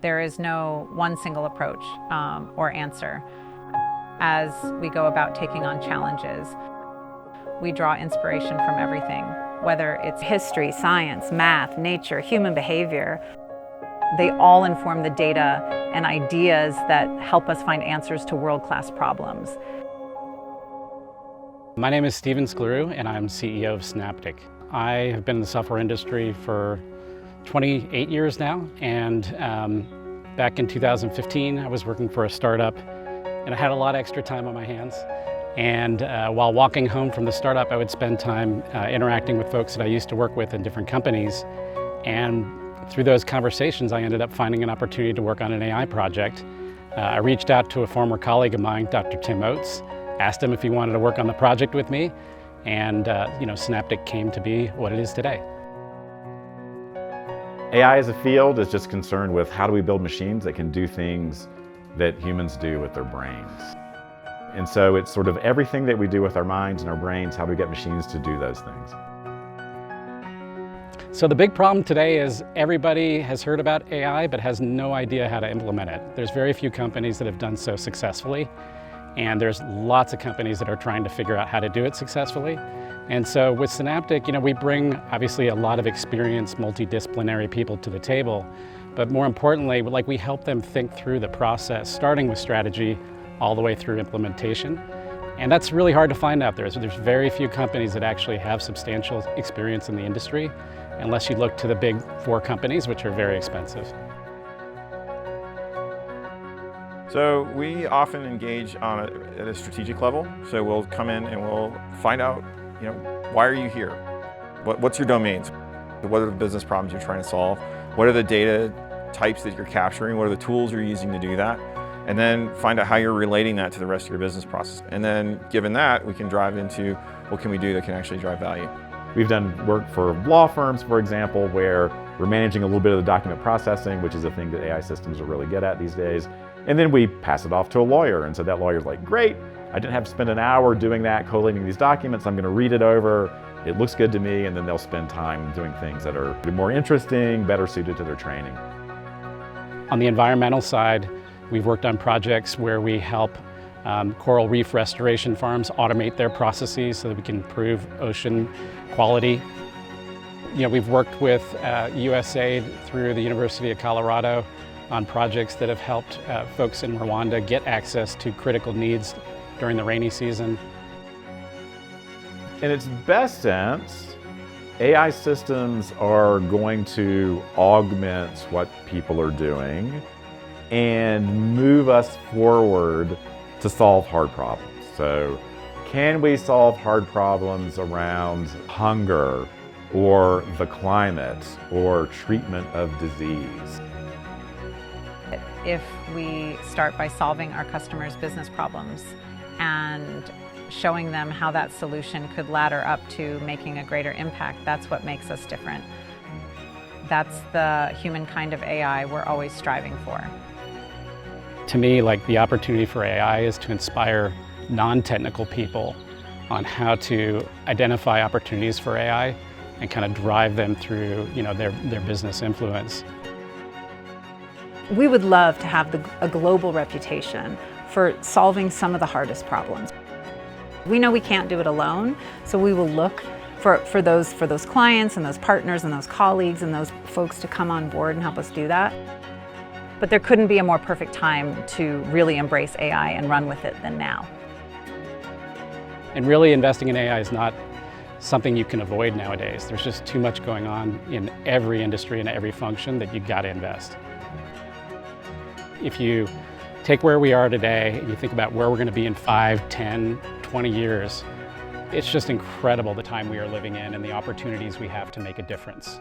There is no one single approach or answer. As we go about taking on challenges, we draw inspiration from everything, whether it's history, science, math, nature, human behavior. They all inform the data and ideas that help us find answers to world-class problems. My name is Steven Skleru, and I'm CEO of Synaptiq. I have been in the software industry for 28 years now, and back in 2015 I was working for a startup, and I had a lot of extra time on my hands. And while walking home from the startup, I would spend time interacting with folks that I used to work with in different companies. And through those conversations, I ended up finding an opportunity to work on an AI project. I reached out to a former colleague of mine, Dr. Tim Oates, asked him if he wanted to work on the project with me, and Synaptiq came to be what it is today. AI as a field is just concerned with how do we build machines that can do things that humans do with their brains. And so it's sort of everything that we do with our minds and our brains, how do we get machines to do those things? So the big problem today is everybody has heard about AI but has no idea how to implement it. There's very few companies that have done so successfully, and there's lots of companies that are trying to figure out how to do it successfully. And so with Synaptiq, we bring obviously a lot of experienced multidisciplinary people to the table, but more importantly, we help them think through the process, starting with strategy all the way through implementation. And that's really hard to find out there. So there's very few companies that actually have substantial experience in the industry, unless you look to the big 4 companies, which are very expensive. So we often engage at a strategic level. So we'll come in and we'll find out, why are you here? What's your domains? What are the business problems you're trying to solve? What are the data types that you're capturing? What are the tools you're using to do that? And then find out how you're relating that to the rest of your business process. And then given that, we can drive into what can we do that can actually drive value. We've done work for law firms, for example, where we're managing a little bit of the document processing, which is a thing that AI systems are really good at these days. And then we pass it off to a lawyer. And so that lawyer's like, great, I didn't have to spend an hour doing that, collating these documents. I'm going to read it over. It looks good to me. And then they'll spend time doing things that are more interesting, better suited to their training. On the environmental side, we've worked on projects where we help coral reef restoration farms automate their processes so that we can improve ocean quality. We've worked with USAID through the University of Colorado on projects that have helped folks in Rwanda get access to critical needs during the rainy season. In its best sense, AI systems are going to augment what people are doing and move us forward to solve hard problems. So can we solve hard problems around hunger or the climate or treatment of disease? If we start by solving our customers' business problems and showing them how that solution could ladder up to making a greater impact, that's what makes us different. That's the humankind of AI we're always striving for. To me, the opportunity for AI is to inspire non-technical people on how to identify opportunities for AI and kind of drive them through their business influence. We would love to have a global reputation for solving some of the hardest problems. We know we can't do it alone, so we will look for those clients and those partners and those colleagues and those folks to come on board and help us do that. But there couldn't be a more perfect time to really embrace AI and run with it than now. And really investing in AI is not something you can avoid nowadays. There's just too much going on in every industry and every function that you've got to invest. If you take where we are today and you think about where we're going to be in 5, 10, 20 years, it's just incredible the time we are living in and the opportunities we have to make a difference.